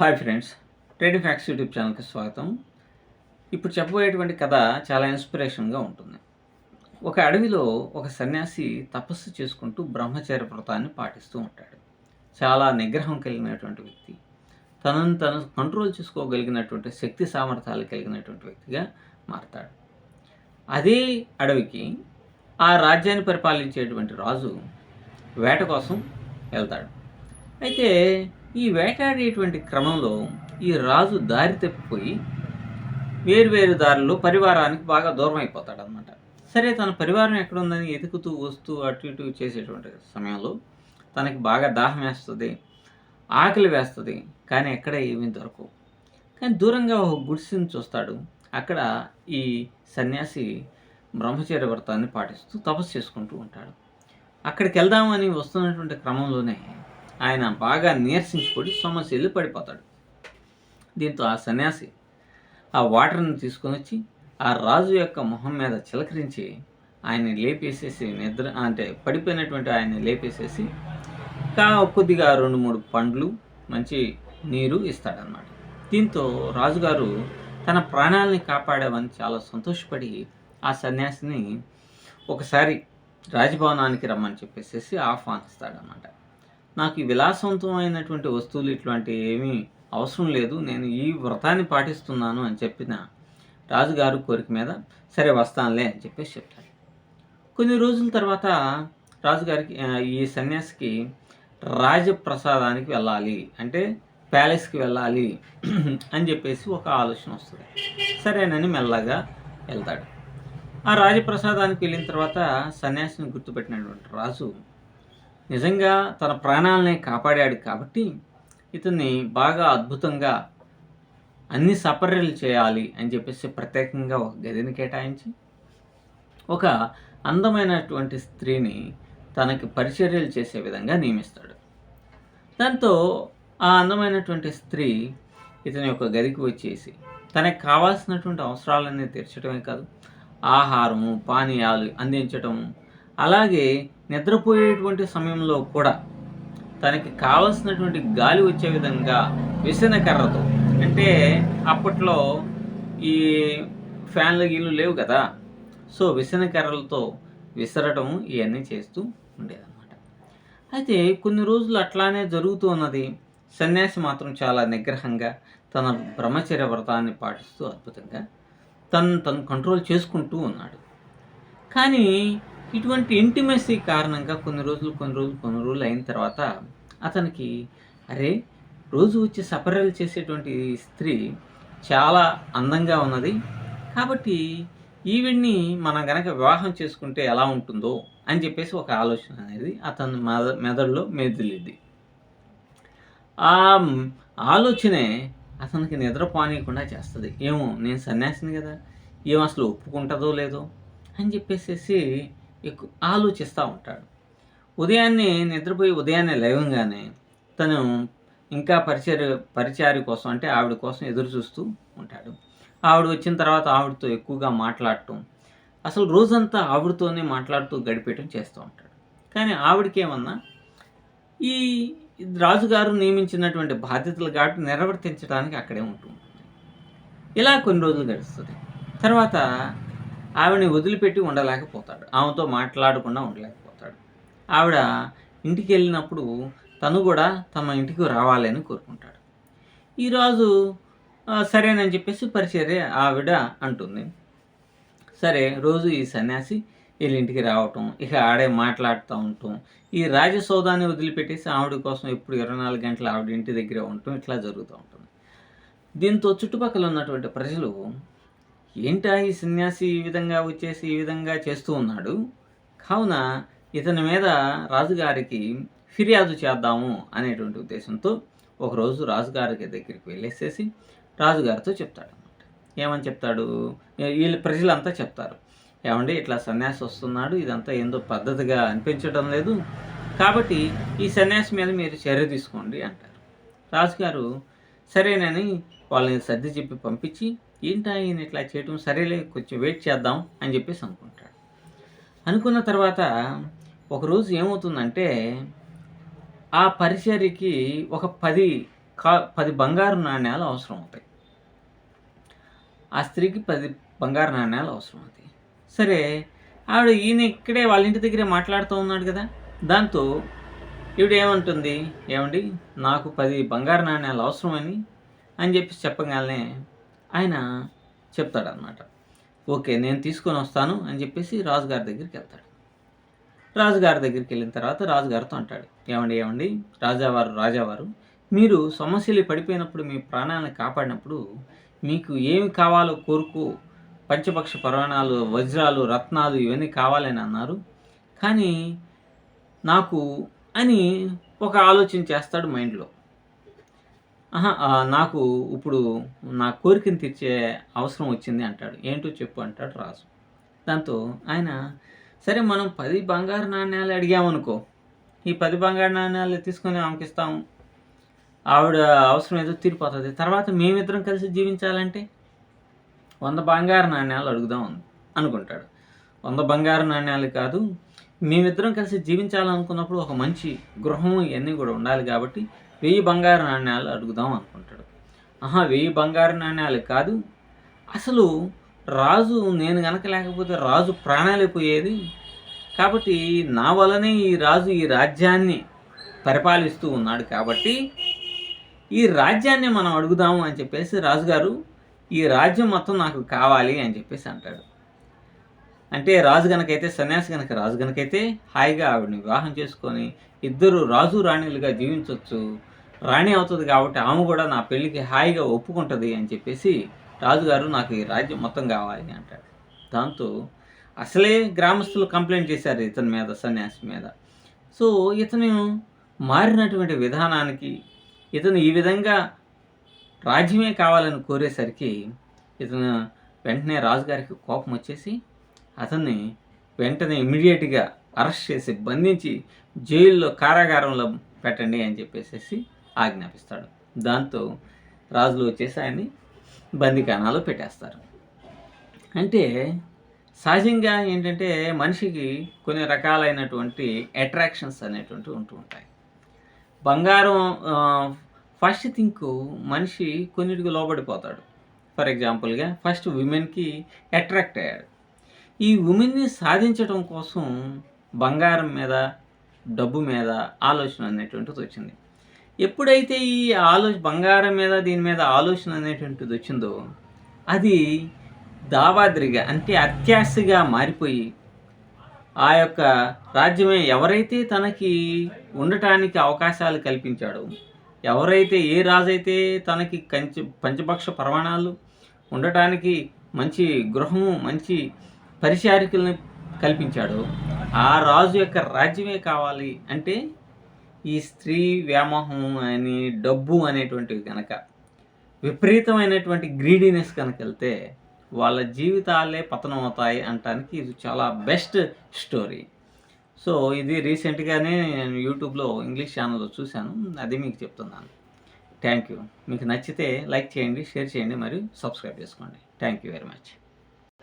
Hi friends, trading facts YouTube ఛానల్కి స్వాగతం. ఇప్పుడు చెప్పబోయేటువంటి కథ చాలా ఇన్స్పిరేషన్గా ఉంటుంది. ఒక అడవిలో ఒక సన్యాసి తపస్సు చేసుకుంటూ బ్రహ్మచర్య వ్రతాన్ని పాటిస్తూ ఉంటాడు. చాలా నిగ్రహం కలిగినటువంటి వ్యక్తి, తనను తను కంట్రోల్ చేసుకోగలిగినటువంటి శక్తి సామర్థ్యాలు కలిగినటువంటి వ్యక్తిగా మారతాడు. అదే అడవికి ఆ రాజ్యాన్ని పరిపాలించేటువంటి రాజు వేట కోసం వెళ్తాడు. అయితే ఈ వేటాడేటువంటి క్రమంలో ఈ రాజు దారి తప్పిపోయి వేరువేరు దారుల్లో పరివారానికి బాగా దూరం అయిపోతాడనమాట. సరే, తన పరివారం ఎక్కడుందని ఎతుకుతూ వస్తూ అటు ఇటు చేసేటువంటి సమయంలో తనకి బాగా దాహం వేస్తుంది, ఆకలి వేస్తుంది, కానీ ఎక్కడ ఏమీ దొరకవు. కానీ దూరంగా ఒక గుడిసెని చూస్తాడు. అక్కడ ఈ సన్యాసి బ్రహ్మచర్య వ్రతాన్ని పాటిస్తూ తపస్సు చేసుకుంటూ ఉంటాడు. అక్కడికి వెళ్దామని వస్తున్నటువంటి క్రమంలోనే ఆయన బాగా నీరసించిపోయి సొమ్మసిల్లి పడిపోతాడు. దీంతో ఆ సన్యాసి ఆ వాటర్ని తీసుకొని వచ్చి ఆ రాజు యొక్క మొహం మీద చిలకరించి ఆయన్ని లేపేసేసి పడిపోయినటువంటి ఆయన్ని లేపేసేసి కొద్దిగా 2-3 పండ్లు, మంచి నీరు ఇస్తాడనమాట. దీంతో రాజుగారు తన ప్రాణాలని కాపాడామని చాలా సంతోషపడి ఆ సన్యాసిని ఒకసారి రాజభవనానికి రమ్మని చెప్పేసి ఆహ్వానిస్తాడనమాట. నాకు ఈ విలాసవంతమైనటువంటి వస్తువులు ఇట్లాంటి ఏమీ అవసరం లేదు, నేను ఈ వ్రతాన్ని పాటిస్తున్నాను అని చెప్పిన రాజుగారు కోరిక మీద సరే వస్తానులే అని చెప్పేసి చెప్తాడు. కొన్ని రోజుల తర్వాత రాజుగారికి ఈ సన్యాసికి రాజప్రసాదానికి వెళ్ళాలి, అంటే ప్యాలెస్కి వెళ్ళాలి అని చెప్పేసి ఒక ఆలోచన వస్తుంది. సరేనని మెల్లగా వెళ్తాడు. ఆ రాజప్రసాదానికి వెళ్ళిన తర్వాత సన్యాసిని గుర్తుపెట్టినటువంటి రాజు నిజంగా తన ప్రాణాలనే కాపాడాడు కాబట్టి ఇతన్ని బాగా అద్భుతంగా అన్ని సపర్యలు చేయాలి అని చెప్పేసి ప్రత్యేకంగా ఒక గదిని కేటాయించి ఒక అందమైనటువంటి స్త్రీని తనకి పరిచర్యలు చేసే విధంగా నియమిస్తాడు. దాంతో ఆ అందమైనటువంటి స్త్రీ ఇతని యొక్క గదికి వచ్చేసి తనకు కావాల్సినటువంటి అవసరాలన్నీ తీర్చడమే కాదు, ఆహారము, పానీయాలు అందించటం, అలాగే నిద్రపోయేటువంటి సమయంలో కూడా తనకి కావలసినటువంటి గాలి వచ్చే విధంగా విసన కర్రతో, అంటే అప్పట్లో ఈ ఫ్యాన్లు గీళ్ళు లేవు కదా, సో విసన కర్రలతో విసరటం ఇవన్నీ చేస్తూ ఉండేదన్నమాట. అయితే కొన్ని రోజులు అట్లానే జరుగుతూ ఉన్నది. సన్యాసి మాత్రం చాలా నిగ్రహంగా తన బ్రహ్మచర్య వ్రతాన్ని పాటిస్తూ అద్భుతంగా తను కంట్రోల్ చేసుకుంటూ ఉన్నాడు. కానీ ఇటువంటి ఇంటిమసీ కారణంగా కొన్ని రోజులు అయిన తర్వాత అతనికి అరే, రోజు వచ్చి సపర్యలు చేసేటువంటి స్త్రీ చాలా అందంగా ఉన్నది, కాబట్టి ఈవిడ్ని మనం కనుక వివాహం చేసుకుంటే ఎలా ఉంటుందో అని చెప్పేసి ఒక ఆలోచన అనేది అతని మెదడులో మెదిలింది. ఆ ఆలోచనే అతనికి నిద్రపోనీయకుండా చేస్తుంది. ఏమో, నేను సన్యాసిని కదా, ఏం అసలు ఒప్పుకుంటుందో లేదో అని చెప్పేసి ఎక్కువ ఆలోచిస్తూ ఉంటాడు. ఉదయాన్నే లేవగానే తను ఇంకా పరిచారి కోసం, అంటే ఆవిడ కోసం ఎదురు చూస్తూ ఉంటాడు. ఆవిడ వచ్చిన తర్వాత ఆవిడతో ఎక్కువగా మాట్లాడటం, అసలు రోజంతా ఆవిడతోనే మాట్లాడుతూ గడిపేయటం చేస్తూ ఉంటాడు. కానీ ఆవిడకేమన్నా ఈ రాజుగారు నియమించినటువంటి బాధ్యతలు కాబట్టి నిర్వర్తించడానికి అక్కడే ఉంటుంది. ఇలా కొన్ని రోజులు గడుస్తుంది. తర్వాత ఆవిడని వదిలిపెట్టి ఉండలేకపోతాడు, ఆమెతో మాట్లాడకుండా ఉండలేకపోతాడు. ఆవిడ ఇంటికి వెళ్ళినప్పుడు తను కూడా తమ ఇంటికి రావాలని కోరుకుంటాడు. ఈరోజు సరేనని చెప్పేసి పరిచర్య ఆవిడ అంటుంది. సరే, రోజు ఈ సన్యాసి వీళ్ళ ఇంటికి రావటం, ఇక ఆడే మాట్లాడుతూ ఉంటాం, ఈ రాజసౌదాన్ని వదిలిపెట్టేసి ఆవిడ కోసం ఎప్పుడు 24 గంటలు ఆవిడ ఇంటి దగ్గరే ఉండటం, ఇట్లా జరుగుతూ ఉంటుంది. దీంతో చుట్టుపక్కల ఉన్నటువంటి ప్రజలు ఏంటా ఈ సన్యాసి ఈ విధంగా వచ్చేసి ఈ విధంగా చేస్తూ ఉన్నాడు, కావున ఇతని మీద రాజుగారికి ఫిర్యాదు చేద్దాము అనేటువంటి ఉద్దేశంతో ఒకరోజు రాజుగారికి దగ్గరికి వెళ్ళేసేసి రాజుగారితో చెప్తాడు అనమాట. ఏమని చెప్తాడు, వీళ్ళు ప్రజలంతా చెప్తారు, ఏమండి ఇట్లా సన్యాసి వస్తున్నాడు, ఇదంతా ఏందో పద్ధతిగా అనిపించడం లేదు, కాబట్టి ఈ సన్యాసి మీద మీరు చర్య తీసుకోండి అంటారు. రాజుగారు సరేనని వాళ్ళని సర్ది చెప్పి పంపించి, ఏంటా ఈయన ఇట్లా చేయటం, సరేలే కొంచెం వెయిట్ చేద్దాం అని చెప్పేసి అనుకుంటాడు. అనుకున్న తర్వాత ఒకరోజు ఏమవుతుందంటే ఆ పరిచర్యకి ఒక 10 10 బంగారు నాణ్యాలు అవసరం అవుతాయి. ఆ స్త్రీకి 10 బంగారు నాణ్యాలు అవసరం అవుతాయి. సరే, ఈయన ఇక్కడే వాళ్ళ ఇంటి దగ్గరే మాట్లాడుతూ ఉన్నాడు కదా! దాంతో ఈవిడ ఏమంటుంది, "ఏవండీ, నాకు 10 బంగారు నాణ్యాలు అవసరమని" అని చెప్పగానే ఆయన చెప్తాడనమాట. "ఓకే, నేను తీసుకొనొస్తాను" అని చెప్పేసి రాజుగారి దగ్గరికెళ్తాడు. రాజుగారి దగ్గరికెళ్ళిన తర్వాత రాజుగారితో అంటాడు, ఏవండి రాజావారు, మీరు సమస్యలు పడిపోయినప్పుడు, మీ ప్రాణాలను కాపాడినప్పుడు మీకు ఏమి కావాలో కోరుకో, పంచపక్ష పరమాణాలు, వజ్రాలు, రత్నాలు ఇవన్నీ కావాలని అన్నారు. కానీ నాకు అని ఒక ఆలోచన చేస్తాడు మైండ్‌లో. నాకు ఇప్పుడు నా కోరికను తీర్చే అవసరం వచ్చింది అంటాడు. ఏంటో చెప్పు అంటాడు రాజు. దాంతో ఆయన, సరే మనం 10 బంగారు నాణ్యాలు అడిగామనుకో, ఈ 10 బంగారు నాణ్యాలు తీసుకొని ఆమెకిస్తాము. ఆవిడ అవసరం ఏదో తీరిపోతుంది. తర్వాత మేమిద్దరం కలిసి జీవించాలంటే 100 బంగారు నాణ్యాలు అడుగుదాం అనుకుంటాడు. 100 బంగారు నాణ్యాలు కాదు, మేమిద్దరం కలిసి జీవించాలనుకున్నప్పుడు ఒక మంచి గృహం ఇవన్నీ కూడా ఉండాలి కాబట్టి 1000 బంగారు నాణ్యాలు అడుగుదాం అనుకుంటాడు. 1000 బంగారు నాణ్యాలు కాదు, అసలు రాజు నేను గనక లేకపోతే రాజు ప్రాణాలే పోయేది. కాబట్టి నా వల్లనే ఈ రాజు ఈ రాజ్యాన్ని పరిపాలిస్తూ ఉన్నాడు కాబట్టి ఈ రాజ్యాన్ని మనం అడుగుదాము అని చెప్పేసి రాజుగారు, ఈ రాజ్యం మొత్తం నాకు కావాలి అని చెప్పేసి అంటాడు. అంటే సన్యాసి రాజు గనకైతే హాయిగా ఆవిడని వివాహం చేసుకొని ఇద్దరు రాజు రాణిలుగా జీవించవచ్చు. రాణి అవుతుంది కాబట్టి ఆమె కూడా నా పెళ్ళికి హాయిగా ఒప్పుకుంటుంది అని చెప్పేసి రాజుగారు, నాకు ఈ రాజ్యం మొత్తం కావాలి అంటాడు. దాంతో అసలే గ్రామస్తులు కంప్లైంట్ చేశారు ఇతని మీద, సన్యాసి మీద. సో ఇతను మారినటువంటి విధానానికి, ఇతను ఈ విధంగా రాజ్యమే కావాలని కోరేసరికి ఇతను వెంటనే రాజుగారికి కోపం వచ్చేసి అతన్ని వెంటనే ఇమ్మీడియట్గా అరెస్ట్ చేసి బంధించి జైల్లో కారాగారంలో పెట్టండి అని చెప్పేసి ఆజ్ఞాపిస్తాడు. దాంతో రాజులు వచ్చేసి ఆయన్ని బందికానాలో పెట్టేస్తారు. అంటే సహజంగా ఏంటంటే మనిషికి కొన్ని రకాలైనటువంటి అట్రాక్షన్స్ అనేటువంటివి ఉంటూ ఉంటాయి. బంగారం ఫస్ట్ థింక్ మనిషి కొన్నిటికి లోబడిపోతాడు. ఫర్ ఎగ్జాంపుల్గా ఫస్ట్ విమెన్కి అట్రాక్ట్ అయ్యాడు. ఈ ఉమెన్ని సాధించడం కోసం బంగారం మీద, డబ్బు మీద ఆలోచన అనేటువంటిది వచ్చింది. ఎప్పుడైతే ఈ బంగారం మీద, దీని మీద ఆలోచన అనేటువంటిది వచ్చిందో అది దావాద్రిగా, అంటే అత్యాశగా మారిపోయి ఆ యొక్క రాజ్యమే ఎవరైతే తనకి ఉండటానికి అవకాశాలు కల్పించాడో, ఎవరైతే ఏ రాజైతే తనకి పంచపక్ష పరమాణాలు ఉండటానికి మంచి గృహము, మంచి పరిచారికలను కల్పించాడో ఆ రాజు యొక్క రాజ్యమే కావాలి అంటే ఈ స్త్రీ వ్యామోహం అని, డబ్బు అనేటువంటివి కనుక, విపరీతమైనటువంటి గ్రీడీనెస్ కనుక వెళ్తే వాళ్ళ జీవితాలే పతనం అవుతాయి అనటానికి ఇది చాలా బెస్ట్ స్టోరీ. సో ఇది రీసెంట్గానే నేను యూట్యూబ్లో ఇంగ్లీష్ ఛానల్లో చూశాను, అది మీకు చెప్తున్నాను. Thank you. మీకు నచ్చితే లైక్ చేయండి, షేర్ చేయండి, మరియు సబ్స్క్రైబ్ చేసుకోండి. Thank you very much.